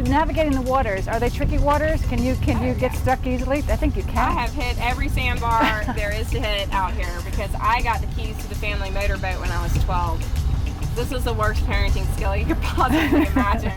navigating the waters, are they tricky waters? Can you get stuck easily? I think you can. I have hit every sandbar there is to hit out here because I got the keys to the family motorboat when I was 12. This is the worst parenting skill you could possibly imagine.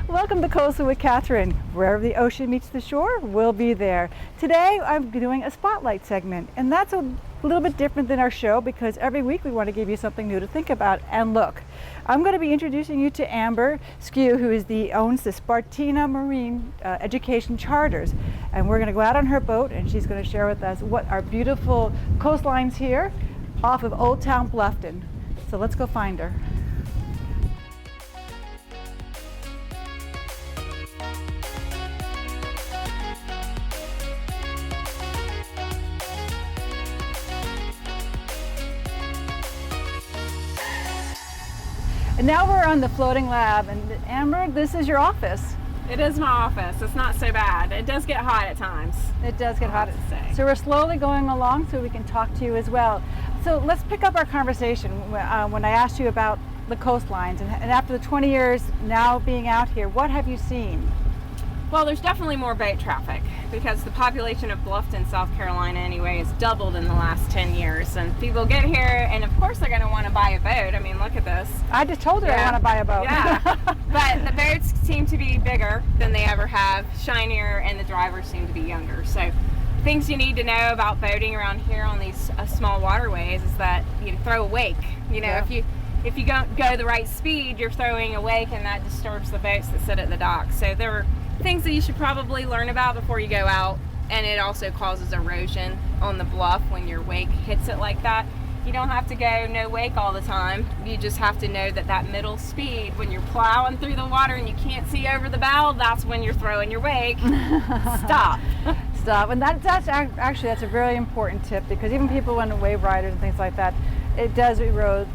Welcome to Coastal with Kathryn. Wherever the ocean meets the shore, we'll be there. Today I'm doing a spotlight segment, and that's a little bit different than our show because every week we want to give you something new to think about and look. I'm going to be introducing you to Amber Skew, who owns the Spartina Marine Education Charters, and we're going to go out on her boat, and she's going to share with us what our beautiful coastlines here off of Old Town Bluffton. So let's go find her. And now we're on the floating lab, and Amber, this is your office. It is my office. It's not so bad. It does get hot at times. It does get hot. Say. So we're slowly going along so we can talk to you as well. So let's pick up our conversation when I asked you about the coastlines, and after the 20 years now being out here, what have you seen? Well, there's definitely more boat traffic because the population of Bluffton, South Carolina anyway, has doubled in the last 10 years. And people get here and of course they're going to want to buy a boat. I mean, look at this. I just told her I want to buy a boat. Yeah, but the boats seem to be bigger than they ever have, shinier, and the drivers seem to be younger. So things you need to know about boating around here on these small waterways is that you throw a wake. You know, Yeah. if you don't go the right speed, you're throwing a wake and that disturbs the boats that sit at the dock. So there are things that you should probably learn about before you go out, and it also causes erosion on the bluff when your wake hits it like that. You don't have to go no wake all the time. You just have to know that middle speed, when you're plowing through the water and you can't see over the bow, that's when you're throwing your wake. Stop. Stop. And that's a very important tip, because even people when wave riders and things like that, it does erode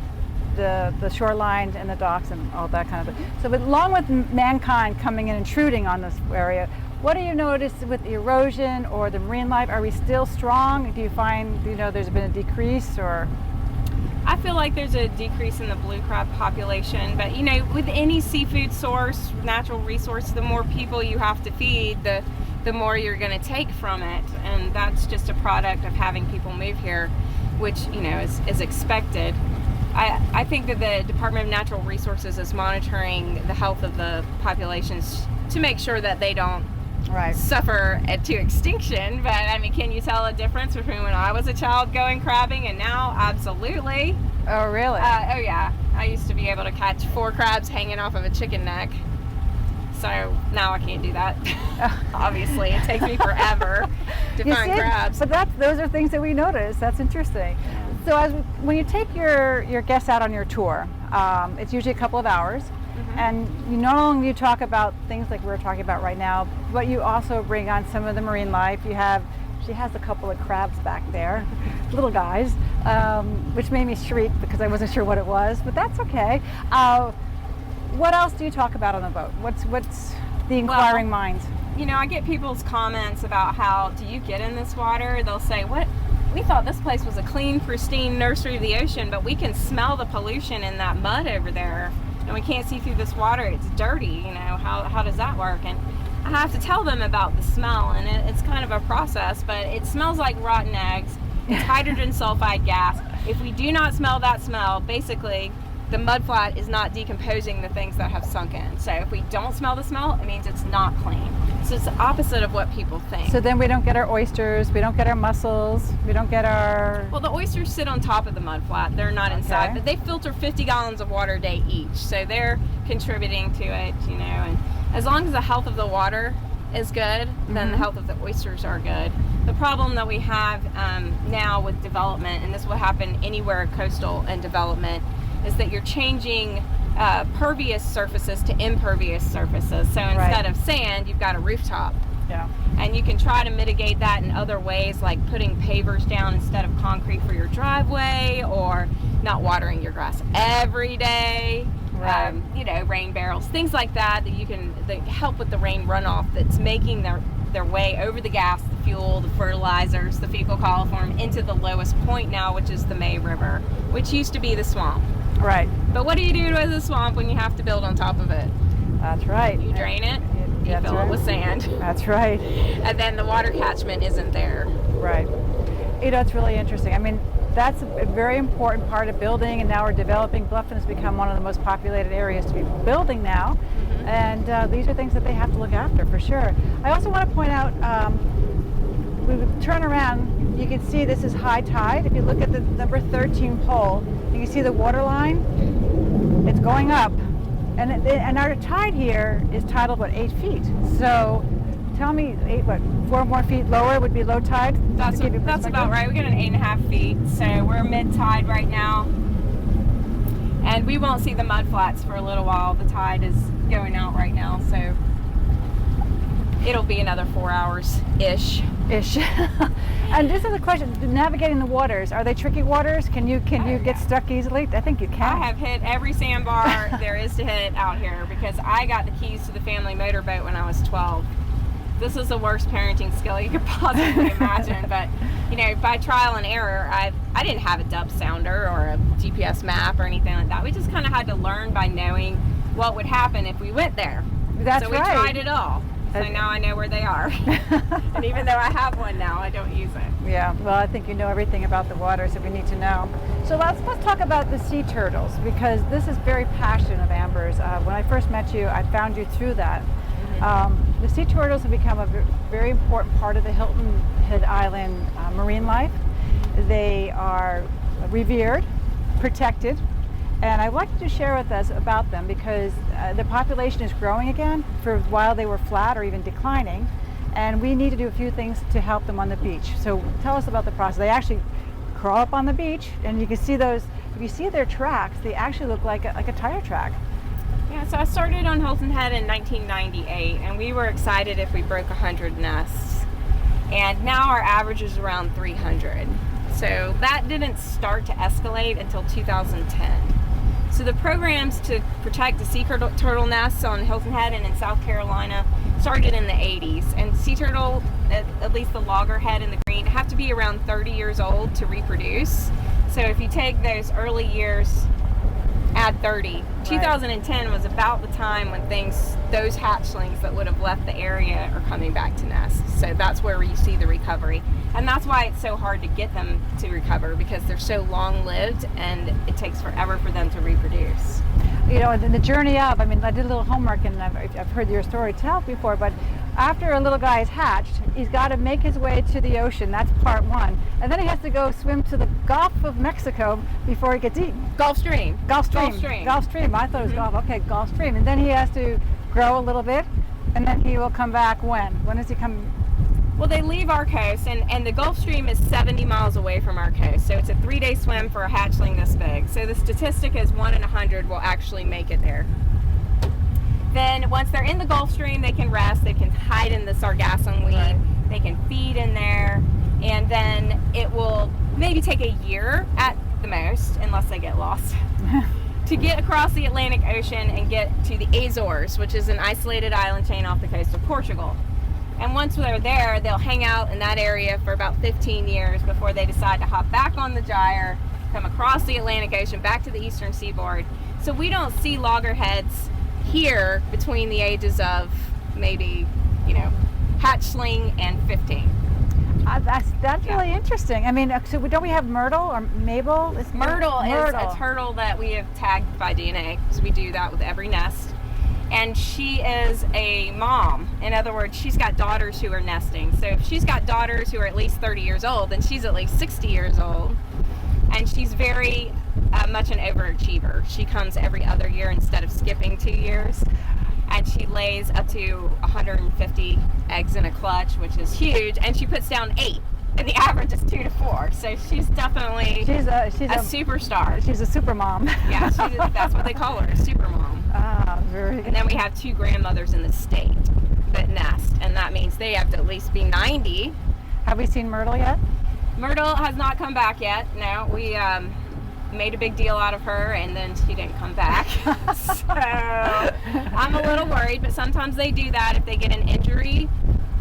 the shoreline and the docks and all that kind of thing. So, but along with mankind coming in, intruding on this area, what do you notice with the erosion or the marine life? Are we still strong? Do you find, there's been a decrease, or? I feel like there's a decrease in the blue crab population, but with any seafood source, natural resource, the more people you have to feed, the more you're going to take from it, and that's just a product of having people move here, which is expected. I think that the Department of Natural Resources is monitoring the health of the populations to make sure that they don't suffer to extinction. But I mean, can you tell a difference between when I was a child going crabbing and now? Absolutely. Oh, really? Oh, yeah. I used to be able to catch 4 crabs hanging off of a chicken neck. So now I can't do that. Obviously, it takes me forever to find crabs. But those are things that we notice. That's interesting. So when you take your guests out on your tour, it's usually a couple of hours, and you not only talk about things like we're talking about right now, but you also bring on some of the marine life. She has a couple of crabs back there, little guys, which made me shriek because I wasn't sure what it was, but that's okay. What else do you talk about on the boat? What's the inquiring minds? I get people's comments about how, do you get in this water? They'll say, what? We thought this place was a clean, pristine nursery of the ocean, but we can smell the pollution in that mud over there, and we can't see through this water. It's dirty. How does that work? And I have to tell them about the smell, and it's kind of a process, but it smells like rotten eggs. It's hydrogen sulfide gas. If we do not smell that smell, basically the mudflat is not decomposing the things that have sunk in. So if we don't smell the smell, it means it's not clean. So it's the opposite of what people think. So then we don't get our oysters, we don't get our mussels, we don't get our... Well, the oysters sit on top of the mudflat. They're not inside, but they filter 50 gallons of water a day each. So they're contributing to it, and as long as the health of the water is good, then the health of the oysters are good. The problem that we have now with development, and this will happen anywhere coastal and development, is that you're changing pervious surfaces to impervious surfaces. So instead of sand, you've got a rooftop. Yeah. And you can try to mitigate that in other ways, like putting pavers down instead of concrete for your driveway, or not watering your grass every day. Right. Rain barrels, things like that that help with the rain runoff that's making their way over the gas, the fuel, the fertilizers, the fecal coliform into the lowest point now, which is the May River, which used to be the swamp. Right. But what do you do with the swamp when you have to build on top of it? That's right. You drain it, you fill it with sand. That's right. And then the water catchment isn't there. Right. It's really interesting. I mean, that's a very important part of building, and now we're developing. Bluffton has become one of the most populated areas to be building now, and these are things that they have to look after for sure. I also want to point out, we would turn around, you can see this is high tide. If you look at the number 13 pole, you can see the water line. It's going up, and our tide here is tidal, 8 feet. So tell me, 4 more feet lower would be low tide? That's about right. We get an 8.5 feet, so we're mid tide right now, and we won't see the mud flats for a little while. The tide is going out right now, so it'll be another 4 hours ish. And this is a question: navigating the waters, are they tricky waters? Can you get stuck easily? I think you can. I have hit every sandbar there is to hit out here, because I got the keys to the family motorboat when I was 12. This is the worst parenting skill you could possibly imagine, but by trial and error, I didn't have a dub sounder or a GPS map or anything like that. We just kind of had to learn by knowing what would happen if we went there. That's right. So we tried it all. So now I know where they are. And even though I have one now, I don't use it. Yeah, well, I think you know everything about the water, so we need to know. So let's talk about the sea turtles, because this is very passion of Amber's. When I first met you, I found you through that. The sea turtles have become a very important part of the Hilton Head Island marine life. They are revered, protected, and I'd like you to share with us about them, because the population is growing again for while they were flat or even declining, and we need to do a few things to help them on the beach. So tell us about the process. They actually crawl up on the beach, and you can see those. If you see their tracks, they actually look like a tire track. Yeah, so I started on Hilton Head in 1998, and we were excited if we broke 100 nests. And now our average is around 300. So that didn't start to escalate until 2010. So the programs to protect the sea turtle nests on Hilton Head and in South Carolina started in the 80s. And sea turtle, at least the loggerhead and the green, have to be around 30 years old to reproduce. So if you take those early years, add 30. Right. 2010 was about the time when those hatchlings that would have left the area are coming back to nest. So that's where you see the recovery. And that's why it's so hard to get them to recover, because they're so long-lived and it takes forever for them to reproduce. In the journey of, I did a little homework, and I've heard your story tell before, but after a little guy is hatched, he's got to make his way to the ocean. That's part one. And then he has to go swim to the Gulf of Mexico before he gets eaten. Gulf Stream. I thought it was Gulf. Okay, Gulf Stream. And then he has to grow a little bit, and then he will come back when? When does he come? Well, they leave our coast, and the Gulf Stream is 70 miles away from our coast, so it's a 3-day swim for a hatchling this big. So the statistic is 1 in 100 will actually make it there. Then once they're in the Gulf Stream, they can rest, they can hide in the sargassum weed, right. They can feed in there, and then it will maybe take a year at the most, unless they get lost, to get across the Atlantic Ocean and get to the Azores, which is an isolated island chain off the coast of Portugal. And once they're there, they'll hang out in that area for about 15 years before they decide to hop back on the gyre, come across the Atlantic Ocean back to the eastern seaboard. So we don't see loggerheads here between the ages of maybe, hatchling and 15. That's really interesting. So don't we have myrtle or Mabel? Myrtle is a turtle that we have tagged by DNA, because we do that with every nest. And she is a mom. In other words, she's got daughters who are nesting. So if she's got daughters who are at least 30 years old, then she's at least 60 years old. And she's very much an overachiever. She comes every other year instead of skipping 2 years. And she lays up to 150 eggs in a clutch, which is huge. And she puts down 8. And the average is 2 to 4. So she's definitely she's a superstar. She's a super mom. Yeah, that's what they call her, a super mom. Very. And then we have 2 grandmothers in the state that nest, and that means they have to at least be 90. Have we seen Myrtle yet? Myrtle has not come back yet. No, we made a big deal out of her, and then she didn't come back. So I'm a little worried, but sometimes they do that if they get an injury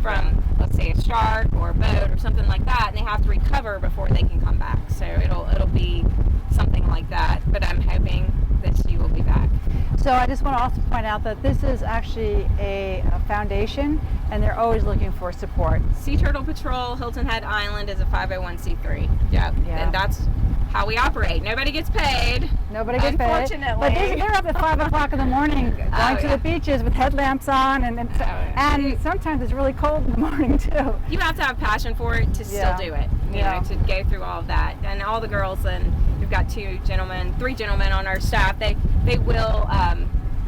from, let's say, a shark or a boat or something like that, and they have to recover before they can come back. So it'll be something like that, but I'm hoping that she will be back. So I just want to also point out that this is actually a foundation, and they're always looking for support. Sea Turtle Patrol Hilton Head Island is a 501c3. Yep. Yeah. And that's how we operate. Nobody gets paid. Nobody gets paid. Unfortunately. But they're up at 5 o'clock in the morning going to the beaches with headlamps on, and sometimes it's really cold in the morning too. You have to have passion for it to still do it, you know, to go through all of that. And all the girls, and we've got 3 gentlemen on our staff, they will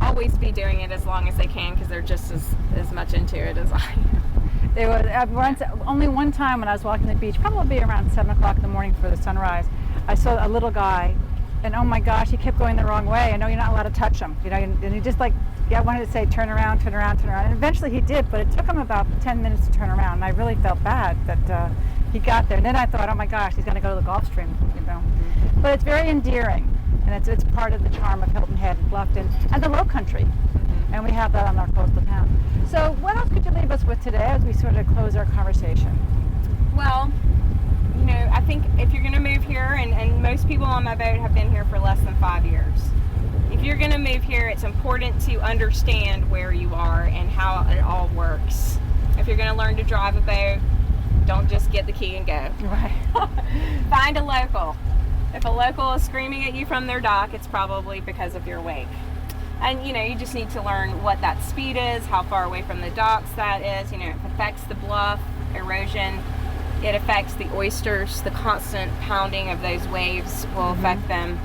always be doing it as long as they can, because they're just as much into it as I am. They would, only one time when I was walking the beach, probably around 7 o'clock in the morning for the sunrise, I saw a little guy, and oh my gosh, he kept going the wrong way. I know you're not allowed to touch him, you know, and he just I wanted to say turn around, turn around, turn around, and eventually he did, but it took him about 10 minutes to turn around, and I really felt bad that he got there. And then I thought, oh my gosh, he's going to go to the Gulf Stream, you know. But it's very endearing, and it's part of the charm of Hilton Head and Bluffton and the Lowcountry, and we have that on our coastal town. So what else could you leave us with today as we sort of close our conversation? Well, you know, I think if you're going to move here, and most people on my boat have been here for less than 5 years. If you're going to move here, it's important to understand where you are and how it all works. If you're going to learn to drive a boat, don't just get the key and go. Right. Find a local. If a local is screaming at you from their dock, it's probably because of your wake. And, you know, you just need to learn what that speed is, how far away from the docks that is. You know, it affects the bluff, erosion. It affects the oysters. The constant pounding of those waves will affect them.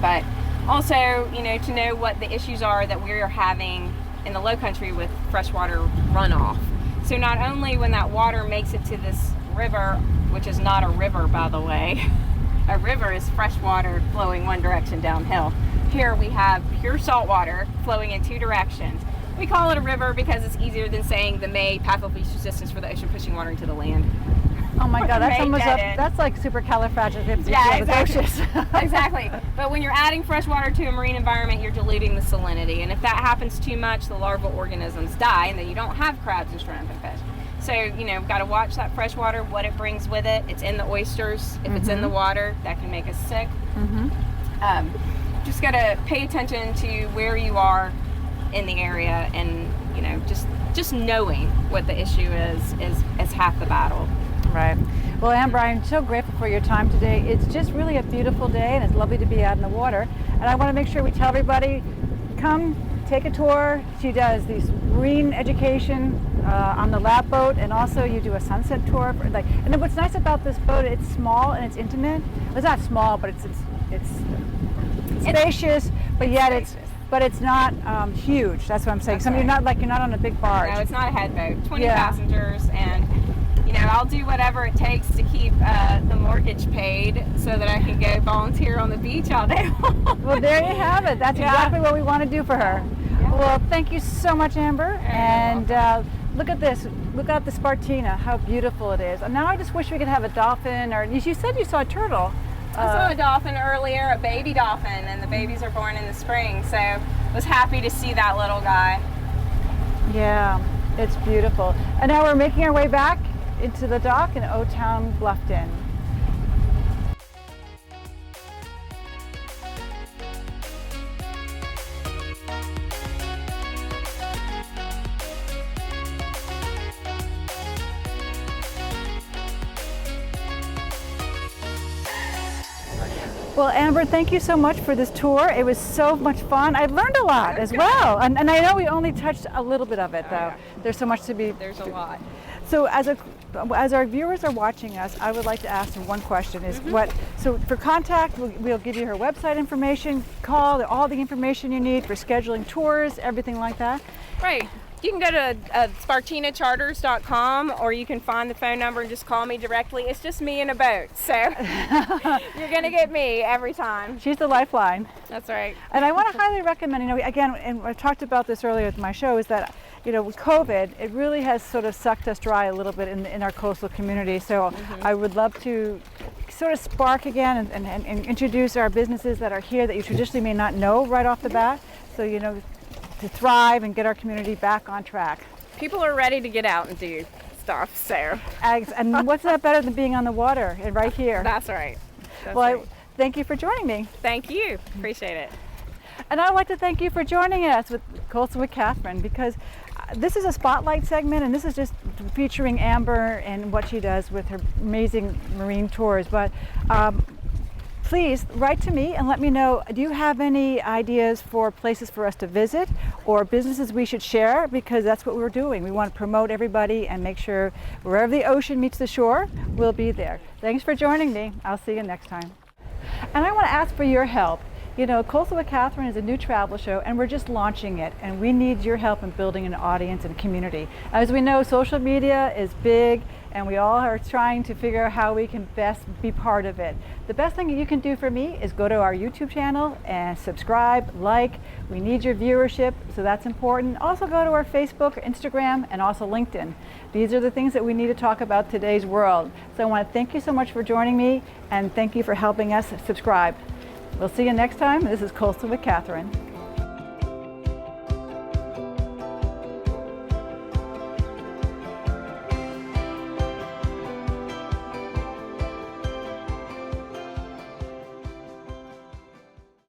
But also, you know, to know what the issues are that we're having in the Lowcountry with freshwater runoff. So not only when that water makes it to this river, which is not a river, by the way. A river is fresh water flowing one direction downhill. Here we have pure salt water flowing in 2 directions. We call it a river because it's easier than saying the May path of least resistance for the ocean pushing water into the land. Oh my God, that's almost that's like supercalifragilistic. Yeah, exactly. Exactly. But when you're adding fresh water to a marine environment, you're diluting the salinity, and if that happens too much, the larval organisms die, and then you don't have crabs and shrimp and fish. So, you know, got to watch that fresh water, what it brings with it. It's in the oysters. If it's in the water, that can make us sick. Just got to pay attention to where you are in the area, and, you know, just knowing what the issue is half the battle. Right. Well, Amber, I'm so grateful for your time today. It's just really a beautiful day, and it's lovely to be out in the water. And I want to make sure we tell everybody, come take a tour. She does these marine education on the lap boat, and also you do a sunset tour. And then what's nice about this boat, it's small and it's intimate. Well, it's not small, but it's spacious, but yet it's not huge. That's what I'm saying. So you're not on a big barge. No, it's not a head boat. 20 passengers, and you know, I'll do whatever it takes to keep the mortgage paid so that I can go volunteer on the beach all day long. Well, there you have it. That's exactly what we want to do for her. Yeah. Well, thank you so much, Amber. And look at this. Look out the Spartina, how beautiful it is. And now I just wish we could have a dolphin, or you said you saw a turtle. I saw a dolphin earlier, a baby dolphin, and the babies are born in the spring. So I was happy to see that little guy. Yeah, it's beautiful. And now we're making our way back into the dock in O-Town, Bluffton. Well, Amber, thank you so much for this tour. It was so much fun. I've learned a lot as well. And I know we only touched a little bit of it, though. There's so much to be... There's a lot. So as our viewers are watching us, I would like to ask them one question. So for contact, we'll give you her website information, call, all the information you need for scheduling tours, everything like that. Right. You can go to spartinacharters.com, or you can find the phone number and just call me directly. It's just me in a boat, so you're going to get me every time. She's the lifeline. That's right. And I want to highly recommend, again, and I talked about this earlier with my show, is that, with COVID, it really has sort of sucked us dry a little bit in our coastal community. So I would love to sort of spark again and introduce our businesses that are here that you traditionally may not know right off the bat. So, to thrive and get our community back on track. People are ready to get out and do stuff, so. And what's that better than being on the water and right here? That's right. Thank you for joining me. Thank you. Appreciate it. And I'd like to thank you for joining us with Coastal with Kathryn, because this is a spotlight segment, and this is just featuring Amber and what she does with her amazing marine tours. But please write to me and let me know, do you have any ideas for places for us to visit or businesses we should share? Because that's what we're doing. We want to promote everybody and make sure wherever the ocean meets the shore, we'll be there. Thanks for joining me. I'll see you next time. And I want to ask for your help. Coastal with Kathryn is a new travel show, and we're just launching it, and we need your help in building an audience and community. As we know, social media is big, and we all are trying to figure out how we can best be part of it. The best thing you can do for me is go to our YouTube channel and subscribe, like. We need your viewership, so that's important. Also go to our Facebook, Instagram, and also LinkedIn. These are the things that we need to talk about today's world. So I want to thank you so much for joining me, and thank you for helping us subscribe. We'll see you next time. This is Coastal with Kathryn.